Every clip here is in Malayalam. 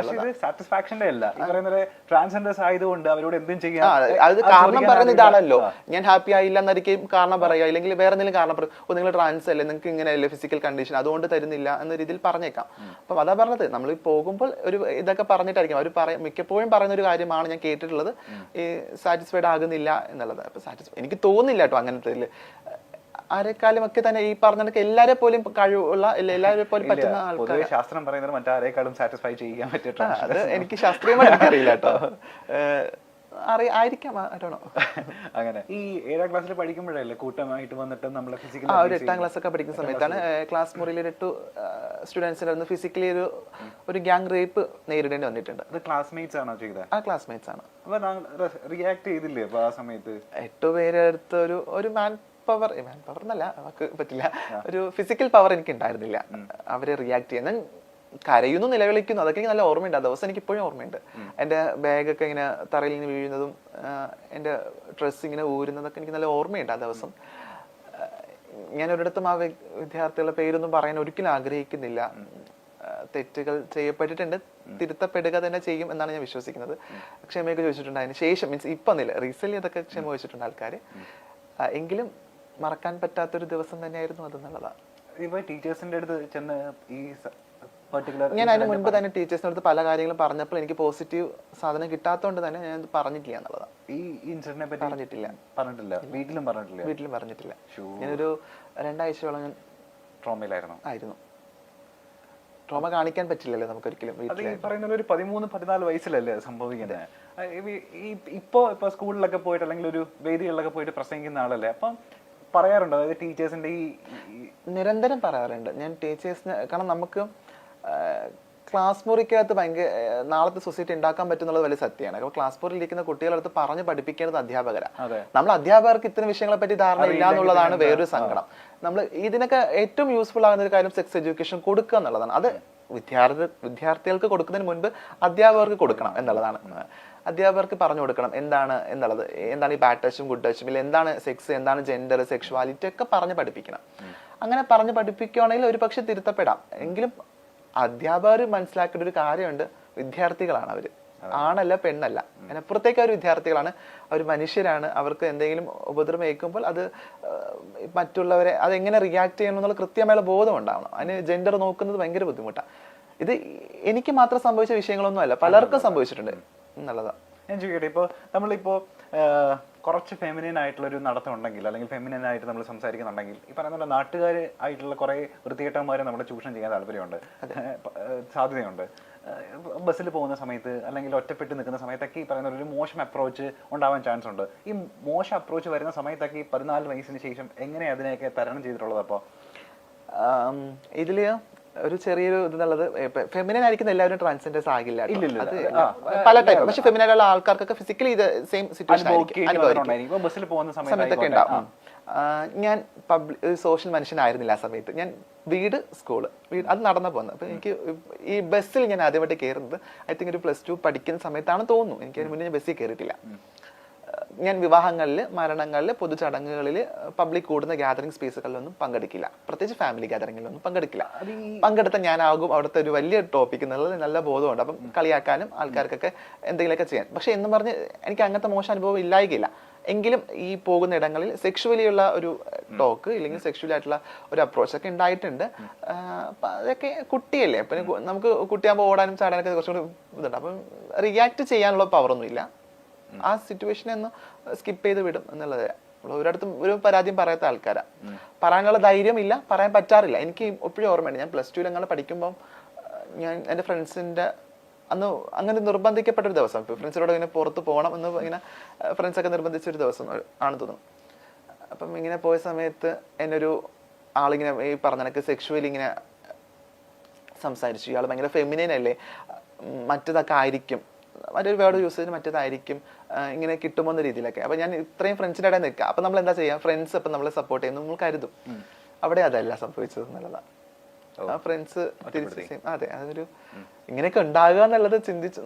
എന്നുള്ളത്. സാറ്റിസ്ഫാക്ഷന്റെ അല്ല, ട്രാൻസ്ജെൻഡേഴ്സ് ആയതുകൊണ്ട് അവരോട് എന്തും ചെയ്യാം. അത് കാരണം പറയുന്ന ഇതാണല്ലോ, ഞാൻ ഹാപ്പി ആയില്ല എന്നായിരിക്കും കാരണം പറയുക, അല്ലെങ്കിൽ വേറെ എന്തെങ്കിലും കാരണം പറയും, നിങ്ങൾ ട്രാൻസ് അല്ലേ, നിങ്ങൾക്ക് ഇങ്ങനെയല്ലേ ഫിസിക്കൽ കണ്ടീഷൻ, അതുകൊണ്ട് തരുന്നില്ല എന്ന രീതിയിൽ പറഞ്ഞേക്കാം. അപ്പം അതാ പറഞ്ഞത്, നമ്മൾ പോകുമ്പോൾ ഒരു ഇതൊക്കെ പറഞ്ഞിട്ടായിരിക്കും അവർ മിക്കപ്പോഴും പറയുന്ന ഒരു കാര്യമാണ് ഞാൻ കേട്ടിട്ടുള്ളത്, ഈ സാറ്റിസ്ഫൈഡ് ആകുന്നില്ല എന്നുള്ളത്. അപ്പൊ എനിക്ക് തോന്നുന്നില്ല കേട്ടോ അങ്ങനത്തെ ആരെക്കാളും ഒക്കെ തന്നെ ഈ പറഞ്ഞ എല്ലാരെ പോലും കഴിവുള്ള എല്ലാവരെ പോലും പറ്റുന്ന ആൾക്കാർ. ശാസ്ത്രം പറയുന്നത് മറ്റാരെക്കാളും സാറ്റിസ്ഫൈ ചെയ്യാൻ പറ്റിയിട്ടുണ്ട്. അത് എനിക്ക് ശാസ്ത്രീയമായി എനിക്കറിയില്ല കേട്ടോ, ആയിരിക്കാം. അങ്ങനെ ഈ 7ാം ക്ലാസ്സിൽ പഠിക്കുമ്പോഴല്ലേ കൂട്ടമായിട്ട് വന്നിട്ട് നമ്മൾ ഫിസിക്കലി ഒരു 8ാം ക്ലാസ് ഒക്കെ പഠിക്കുന്ന സമയത്താണ് ക്ലാസ് മുറിയിൽ 8 സ്റ്റുഡൻസിന് ഫിസിക്കലി ഒരു ഗ്യാങ് റേപ്പ് നേരിടേണ്ടി വന്നിട്ടുണ്ട്. അത് ക്ലാസ്മേറ്റ്സ് ആണോ ചെയ്തത്? ആ ക്ലാസ്മേറ്റ്സ് ആണ്. റിയാക്ട് ചെയ്തില്ലേ ആ സമയത്ത്? 8 പേരെ അടുത്ത് ഒരു മാൻ പവർ എന്നല്ല, നമുക്ക് പറ്റില്ല, ഒരു ഫിസിക്കൽ പവർ എനിക്ക് ഉണ്ടായിരുന്നില്ല അവരെ റിയാക്ട് ചെയ്യാൻ. കരയുന്നു, നിലവിളിക്കുന്നു, അതൊക്കെ എനിക്ക് നല്ല ഓർമ്മയുണ്ട്. ആ ദിവസം എനിക്ക് ഇപ്പോഴും ഓർമ്മയുണ്ട്. എൻ്റെ ബാഗൊക്കെ ഇങ്ങനെ തറയിൽ നിന്ന് വീഴുന്നതും എൻ്റെ ഡ്രസ്സ് ഇങ്ങനെ ഊരുന്നതൊക്കെ എനിക്ക് നല്ല ഓർമ്മയുണ്ട് ആ ദിവസം. ഞാൻ ഒരിടത്തും ആ വിദ്യാർത്ഥികളുടെ പേരൊന്നും പറയാൻ ഒരിക്കലും ആഗ്രഹിക്കുന്നില്ല. തെറ്റുകൾ ചെയ്യപ്പെട്ടിട്ടുണ്ട്, തിരുത്തപ്പെടുക തന്നെ ചെയ്യും എന്നാണ് ഞാൻ വിശ്വസിക്കുന്നത്. ക്ഷമയൊക്കെ ചോദിച്ചിട്ടുണ്ട് അതിന് ശേഷം, മീൻസ് ഇപ്പം ഒന്നുമില്ല, റീസെന്റ് അതൊക്കെ ക്ഷമ ചോദിച്ചിട്ടുണ്ട് ആൾക്കാർ. എങ്കിലും മറക്കാൻ പറ്റാത്തൊരു ദിവസം തന്നെയായിരുന്നു അതെന്നുള്ളതാണ്. ഇപ്പൊ ടീച്ചേഴ്സിന്റെ അടുത്ത് ചെന്ന് ഈ ഞാൻ അതിന് മുൻപ് തന്നെ ടീച്ചേഴ്സിന്റെ അടുത്ത് പല കാര്യങ്ങളും പറഞ്ഞപ്പോൾ എനിക്ക് പോസിറ്റീവ് സാധനം കിട്ടാത്തതുകൊണ്ട് തന്നെ ഞാൻ പറഞ്ഞിട്ടില്ല എന്നുള്ളതാണ്. ഈ ഇൻസിഡന്റിനെ പറ്റി പറഞ്ഞിട്ടില്ല. വീട്ടിലും പറഞ്ഞിട്ടില്ല. ഞാനൊരു 2 ആഴ്ചയോളം ഞാൻ ട്രോമയിലായിരുന്നു. ട്രോമ കാണിക്കാൻ പറ്റില്ലല്ലോ നമുക്ക് ഒരിക്കലും. അത് ഈ പറയുന്ന ഒരു 13-14 വയസ്സിലല്ലേ സംഭവിക്കുന്നത്. ഇപ്പൊ സ്കൂളിലൊക്കെ പോയിട്ട് അല്ലെങ്കിൽ ഒരു വേദികളിലൊക്കെ പോയിട്ട് പ്രസംഗിക്കുന്ന ആളല്ലേ, അപ്പം പറയാറുണ്ടോ അതായത് ടീച്ചേഴ്സിന്റെ ഈ? നിരന്തരം പറയാറുണ്ട് ഞാൻ ടീച്ചേഴ്സിന്. കാരണം നമുക്ക് ക്ലാസ് മുറിക്കകത്ത് ഭയങ്കര നാളത്തെ സൊസൈറ്റി ഉണ്ടാക്കാൻ പറ്റുന്നുള്ളത് വലിയ സത്യമാണ്. അപ്പോൾ ക്ലാസ് മുറിയിൽ ഇരിക്കുന്ന കുട്ടികളടുത്ത് പറഞ്ഞ് പഠിപ്പിക്കേണ്ടത് അധ്യാപകരാണ്. നമ്മൾ അധ്യാപകർക്ക് ഇത്തരം വിഷയങ്ങളെ പറ്റി ധാരണ ഇല്ല എന്നുള്ളതാണ് വേറൊരു സങ്കടം. നമ്മൾ ഇതിനൊക്കെ ഏറ്റവും യൂസ്ഫുൾ ആകുന്ന ഒരു കാര്യം സെക്സ് എഡ്യൂക്കേഷൻ കൊടുക്കുക എന്നുള്ളതാണ്. അത് വിദ്യാർത്ഥികൾക്ക് കൊടുക്കുന്നതിന് മുൻപ് അധ്യാപകർക്ക് കൊടുക്കണം എന്നുള്ളതാണ്. അധ്യാപകർക്ക് പറഞ്ഞു കൊടുക്കണം എന്താണ് എന്നുള്ളത്, എന്താണ് ഈ ബാഡ് ടച്ചും ഗുഡ് ടച്ചും, ഇല്ല എന്താണ് സെക്സ്, എന്താണ് ജെൻഡർ, സെക്ഷുവാലിറ്റി ഒക്കെ പറഞ്ഞ് പഠിപ്പിക്കണം. അങ്ങനെ പറഞ്ഞ് പഠിപ്പിക്കുകയാണെങ്കിൽ ഒരു പക്ഷെ തിരുത്തപ്പെടാം. എങ്കിലും അധ്യാപകർ മനസ്സിലാക്കേണ്ട ഒരു കാര്യമുണ്ട്, വിദ്യാർത്ഥികളാണ് അവര്, ആണല്ല പെണ്ണല്ല, അതിനപ്പുറത്തേക്ക് അവർ വിദ്യാർത്ഥികളാണ്, അവർ മനുഷ്യരാണ്. അവർക്ക് എന്തെങ്കിലും ഉപദ്രവം ഏൽക്കുമ്പോൾ അത് മറ്റുള്ളവരെ അതെങ്ങനെ റിയാക്ട് ചെയ്യണം എന്നുള്ള കൃത്യമായുള്ള ബോധം ഉണ്ടാവണം. അതിന് ജെൻഡർ നോക്കുന്നത് ഭയങ്കര ബുദ്ധിമുട്ടാണ്. ഇത് എനിക്ക് മാത്രം സംഭവിച്ച വിഷയങ്ങളൊന്നും അല്ല, പലർക്കും സംഭവിച്ചിട്ടുണ്ട് എന്നുള്ളതാണ്. ഞാൻ ചോദിക്കട്ടെ, ഇപ്പോൾ നമ്മളിപ്പോൾ കുറച്ച് ഫെമിനിൻ ആയിട്ടുള്ള ഒരു നടത്തം ഉണ്ടെങ്കിൽ, അല്ലെങ്കിൽ ഫെമിനിൻ ആയിട്ട് നമ്മൾ സംസാരിക്കുന്നുണ്ടെങ്കിൽ, ഈ പറയുന്ന നാട്ടുകാർ ആയിട്ടുള്ള കുറെ വൃത്തികെട്ടന്മാരെ നമ്മുടെ ചൂഷണം ചെയ്യാൻ താല്പര്യമുണ്ട്, സാധ്യതയുണ്ട്. ബസ്സിൽ പോകുന്ന സമയത്ത് അല്ലെങ്കിൽ ഒറ്റപ്പെട്ട് നിൽക്കുന്ന സമയത്തൊക്കെ ഈ പറയുന്ന ഒരു മോശം അപ്രോച്ച് ഉണ്ടാവാൻ ചാൻസ് ഉണ്ട്. ഈ മോശം അപ്രോച്ച് വരുന്ന സമയത്തൊക്കെ ഈ 14 വയസ്സിന് ശേഷം എങ്ങനെ അതിനെയൊക്കെ തരണം ചെയ്തിട്ടുള്ളത്? അപ്പോൾ ഇതില് ഒരു ചെറിയൊരു ഇതുള്ളത്, ഫെമിനൻ ആയിരിക്കുന്ന എല്ലാവരും ട്രാൻസ്ജെൻഡേഴ്സ് ആകില്ല, പല ടൈപ്പ്. പക്ഷെ ഫെമിനായിട്ടുള്ള ആൾക്കാർക്കൊക്കെ ഫിസിക്കലി ഇത് സെയിം സിറ്റുവേഷൻ സമയത്തൊക്കെ ഉണ്ടാവും. ഞാൻ സോഷ്യൽ മനുഷ്യനായിരുന്നില്ല ആ സമയത്ത്. ഞാൻ വീട് അത് നടന്നു പോകുന്നത്. അപ്പൊ എനിക്ക് ഈ ബസ്സിൽ ഞാൻ ആദ്യമായിട്ട് കയറുന്നത് ഐ തിങ്ക് ഒരു +2 പഠിക്കുന്ന സമയത്താണ് തോന്നുന്നു. എനിക്ക് അതിന് മുന്നേ ഞാൻ ബസ്സിൽ കയറിയിട്ടില്ല. ഞാൻ വിവാഹങ്ങളിൽ, മരണങ്ങളിൽ, പൊതുചടങ്ങുകളിൽ, പബ്ലിക് കൂടുന്ന ഗ്യാതറിംഗ് സ്പേസുകളിലൊന്നും പങ്കെടുക്കില്ല. പ്രത്യേകിച്ച് ഫാമിലി ഗ്യാതറിംഗിലൊന്നും പങ്കെടുക്കില്ല. പങ്കെടുത്ത ഞാനാകും അവിടുത്തെ ഒരു വലിയ ടോപ്പിക് എന്നുള്ളത് നല്ല ബോധമുണ്ട്. അപ്പം കളിയാക്കാനും ആൾക്കാർക്കൊക്കെ എന്തെങ്കിലുമൊക്കെ ചെയ്യാൻ. പക്ഷെ എന്നും പറഞ്ഞ് എനിക്ക് അങ്ങനത്തെ മോശം അനുഭവം ഇല്ലായികയില്ല. എങ്കിലും ഈ പോകുന്ന ഇടങ്ങളിൽ സെക്ഷുവലി ഉള്ള ഒരു ടോക്ക് ഇല്ലെങ്കിൽ സെക്ഷുവലി ആയിട്ടുള്ള ഒരു അപ്രോച്ച് ഒക്കെ ഉണ്ടായിട്ടുണ്ട്. അതൊക്കെ കുട്ടിയല്ലേ, പിന്നെ നമുക്ക് കുട്ടിയാകുമ്പോൾ ഓടാനും ചാടാനൊക്കെ കുറച്ചുകൂടി ഇതുണ്ട്. അപ്പം റിയാക്ട് ചെയ്യാനുള്ള പവറൊന്നും ഇല്ല. ആ സിറ്റുവേഷനെ ഒന്ന് സ്കിപ്പ് ചെയ്ത് വിടും എന്നുള്ളത്. ഒരിടത്തും ഒരു പരാതിയും പറയാത്ത ആൾക്കാരാ. പറയാനുള്ള ധൈര്യം ഇല്ല, പറയാൻ പറ്റാറില്ല. എനിക്ക് എപ്പോഴും ഓർമ്മയുണ്ട്, ഞാൻ +2 അങ്ങനെ പഠിക്കുമ്പോൾ ഞാൻ എൻ്റെ ഫ്രണ്ട്സിൻ്റെ അന്ന് അങ്ങനെ നിർബന്ധിക്കപ്പെട്ടൊരു ദിവസം, ഫ്രണ്ട്സിനോട് ഇങ്ങനെ പുറത്ത് പോകണം എന്ന് ഇങ്ങനെ ഫ്രണ്ട്സൊക്കെ നിർബന്ധിച്ചൊരു ദിവസം ആണ് തോന്നുന്നു. അപ്പം ഇങ്ങനെ പോയ സമയത്ത് എന്നൊരു ആളിങ്ങനെ ഈ പറഞ്ഞ സെക്ഷുവലി ഇങ്ങനെ സംസാരിച്ചു. ഇയാൾ ഭയങ്കര ഫെമിനൈൻ അല്ലേ, മറ്റേതൊക്കെ ആയിരിക്കും, മറ്റൊരു വേർഡ് യൂസ് ചെയ്ത് മറ്റേതായിരിക്കും, ഇങ്ങനെ കിട്ടുമോ എന്ന രീതിയിലൊക്കെ. അപ്പൊ ഞാൻ ഇത്രയും ഫ്രണ്ട്സിൻ്റെ ഇടയിൽ നിൽക്കുക. അപ്പൊ നമ്മൾ എന്താ ചെയ്യുക, ഫ്രണ്ട്സ് അപ്പം നമ്മളെ സപ്പോർട്ട് ചെയ്യുന്നു നമ്മൾ കരുതും. അവിടെ അതല്ല സംഭവിച്ചത് എന്നുള്ളതാണ്. ആ ഫ്രണ്ട്സ് തിരിച്ച് അതെ, അതൊരു ഇങ്ങനെയൊക്കെ ഉണ്ടാകുക എന്നുള്ളത്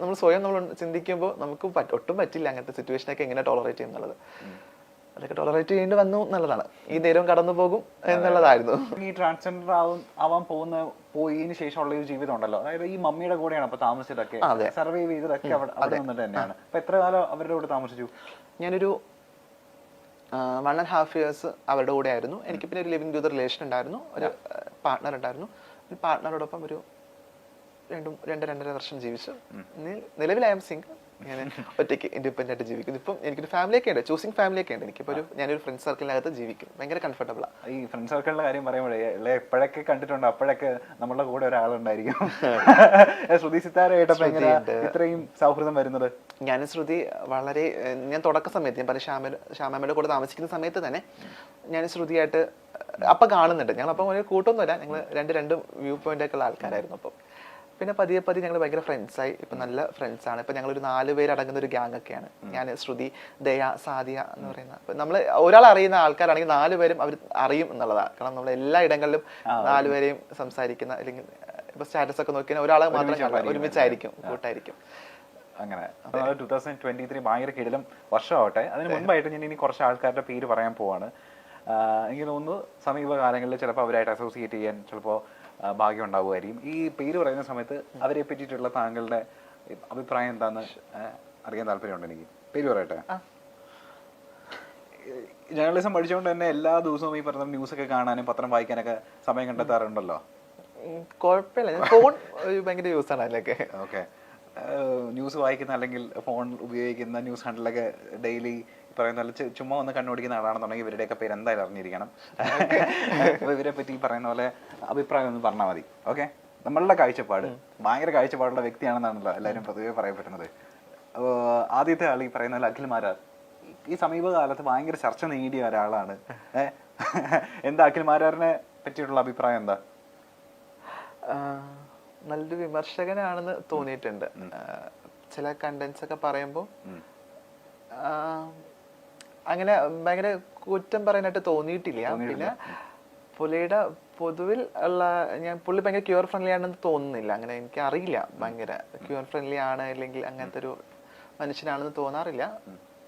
നമ്മൾ സ്വയം നമ്മൾ ചിന്തിക്കുമ്പോൾ നമുക്ക് ഒട്ടും പറ്റില്ല അങ്ങനത്തെ സിറ്റുവേഷനൊക്കെ എങ്ങനെ ടോളറേറ്റ് ചെയ്യുന്നുള്ളത്. അതൊക്കെ ടോളറേറ്റ് ചെയ്യേണ്ടി വന്നു എന്നുള്ളതാണ്. ഈ നേരം കടന്നു പോകും എന്നുള്ളതായിരുന്നു. ഈ ട്രാൻസ്ജെൻഡർ ആവാൻ പോയതിനു ശേഷമുള്ള ഒരു ജീവിതം ഉണ്ടല്ലോ, അതായത് ഈ മമ്മിയുടെ കൂടെയാണ് അപ്പൊ താമസിച്ചതൊക്കെ, സർവൈവ് ചെയ്തതൊക്കെ അവിടെ നിന്നിട്ട് തന്നെയാണ്. അപ്പൊ എത്ര കാലം അവരുടെ കൂടെ താമസിച്ചു? ഞാനൊരു 1.5 years അവരുടെ കൂടെ ആയിരുന്നു. എനിക്ക് പിന്നെ ഒരു ലിവിംഗ് ടു ദ റിലേഷൻ ഉണ്ടായിരുന്നു, ഒരു പാർട്ട്ണർ ഉണ്ടായിരുന്നു. ഒരു പാർട്ട്ണറോടൊപ്പം ഒരു 2-2.5 വർഷം ജീവിച്ചു. നിലവിൽ ഐ എം സിംഗിൾ. ഞാൻ ഒറ്റയ്ക്ക് ഇൻഡിപെൻഡന്റ് ആയിട്ട് ജീവിക്കുന്നു. ഇപ്പം എനിക്കൊരു ഫാമിലിയൊക്കെ ഉണ്ട്, ചൂസിങ് ഫാമിലിയൊക്കെ ഉണ്ട്. എനിക്കിപ്പോൾ ഞാനൊരു ഫ്രണ്ട് സർക്കിളിനകത്ത് ജീവിക്കും, ഭയങ്കര കംഫർട്ടബിളാ. ഈ ഫ്രണ്ട് സർക്കിളിന്റെ കാര്യം പറയുമ്പോഴേ എപ്പോഴൊക്കെ കണ്ടിട്ടുണ്ട് അപ്പോഴൊക്കെ നമ്മളുടെ കൂടെ ഒരാളുണ്ടായിരിക്കും. ശ്രുതി സിത്താര കേട്ടപ്പോ ഇത്രയും സൗഹൃദം വരുന്നത്? ഞാനും ശ്രുതി വളരെ, ഞാൻ തുടക്ക സമയത്ത് ഞാൻ പറഞ്ഞ ശ്യാമയുടെ കൂടെ താമസിക്കുന്ന സമയത്ത് തന്നെ ഞാൻ ശ്രുതിയായിട്ട് അപ്പം കാണുന്നുണ്ട്. ഞങ്ങളപ്പം ഒരു കൂട്ടൊന്നുമില്ല, ഞങ്ങൾ രണ്ട് വ്യൂ പോയിന്റ് ഒക്കെ ഉള്ള ആൾക്കാരായിരുന്നു. അപ്പം പിന്നെ പതിയെ ഞങ്ങൾ ഭയങ്കര ഫ്രണ്ട്സായി. ഇപ്പം നല്ല ഫ്രണ്ട്സാണ്. ഇപ്പം ഞങ്ങളൊരു 4 പേര് അടങ്ങുന്ന ഒരു ഗ്യാങ് ഒക്കെയാണ്. ഞാൻ, ശ്രുതി, ദയ, സാദിയ എന്ന് പറയുന്ന. അപ്പം നമ്മൾ ഒരാൾ അറിയുന്ന ആൾക്കാരാണെങ്കിൽ 4 പേരും അവർ അറിയും എന്നുള്ളതാണ്. കാരണം നമ്മൾ എല്ലാ ഇടങ്ങളിലും 4 പേരെയും സംസാരിക്കുന്ന, അല്ലെങ്കിൽ ഇപ്പൊ സ്റ്റാറ്റസ് ഒക്കെ നോക്കിയാൽ ഒരാളെ മാത്രം ഒരുമിച്ചായിരിക്കും, കൂട്ടായിരിക്കും. അങ്ങനെ 2023 ഭയങ്കര കിടിലം വർഷമാവട്ടെ. അതിന് മുൻപായിട്ട് ഞാൻ ഇനി കുറച്ച് ആൾക്കാരുടെ പേര് പറയാൻ പോവാണ്. എനിക്ക് തോന്നുന്നു സമീപകാലങ്ങളിൽ ചിലപ്പോൾ അവരായിട്ട് അസോസിയേറ്റ് ചെയ്യാൻ ചിലപ്പോൾ ഭാഗ്യം ഉണ്ടാവുമായിരിക്കും. ഈ പേര് പറയുന്ന സമയത്ത് അവരെ പറ്റിയിട്ടുള്ള താങ്കളുടെ അഭിപ്രായം എന്താന്ന് അറിയാൻ താല്പര്യമുണ്ട് എനിക്ക്. പേര് പറയട്ടെ. ജേർണലിസം പഠിച്ചുകൊണ്ട് തന്നെ എല്ലാ ദിവസവും ഈ പറഞ്ഞ ന്യൂസൊക്കെ കാണാനും പത്രം വായിക്കാനൊക്കെ സമയം കണ്ടെത്താറുണ്ടല്ലോ? കുഴപ്പമില്ല, ഫോൺ ഭയങ്കര യൂസ് ആണ് അതിലൊക്കെ. ഓക്കെ. ന്യൂസ് വായിക്കുന്ന അല്ലെങ്കിൽ ഫോൺ ഉപയോഗിക്കുന്ന ന്യൂസ് ഹാൻഡിലൊക്കെ ഡെയിലി പറയുന്ന പോലെ ചുമ്മാ ഒന്ന് കണ്ണോടിക്കുന്ന ആളാണെന്നുണ്ടെങ്കിൽ ഇവരുടെയൊക്കെ പേര് എന്തായാലും അറിഞ്ഞിരിക്കണം. അപ്പോൾ ഇവരെ പറ്റി ഈ പറയുന്ന പോലെ അഭിപ്രായം ഒന്ന് പറഞ്ഞാൽ മതി. ഓക്കെ. നമ്മളുടെ കാഴ്ചപ്പാട്, ഭയങ്കര കാഴ്ചപ്പാടുള്ള വ്യക്തിയാണെന്നാണല്ലോ എല്ലാവരും പൊതുവെ പറയപ്പെടുന്നത്. ആദ്യത്തെ ആൾ ഈ പറയുന്ന പോലെ അഖിൽ മാരാർ ഈ സമീപകാലത്ത് ഭയങ്കര ചർച്ച നേടിയ ഒരാളാണ്. എന്താ അഖിൽ മാരാറിനെ പറ്റിയിട്ടുള്ള അഭിപ്രായം എന്താ? നല്ലൊരു വിമർശകനാണെന്ന് തോന്നിയിട്ടുണ്ട്. ചില കണ്ടന്റ്സ് ഒക്കെ പറയുമ്പോൾ അങ്ങനെ ഭയങ്കര കുറ്റം പറയാനായിട്ട് തോന്നിയിട്ടില്ല. പിന്നെ പുള്ളിയുടെ പൊതുവിൽ ഉള്ള, പുള്ളി ഭയങ്കര ക്യൂർ ഫ്രണ്ട്ലി ആണെന്ന് തോന്നുന്നില്ല. അങ്ങനെ എനിക്ക് അറിയില്ല, ഭയങ്കര ക്യൂർ ഫ്രണ്ട്ലി ആണ് അല്ലെങ്കിൽ അങ്ങനത്തെ ഒരു മനുഷ്യനാണെന്ന് തോന്നാറില്ല.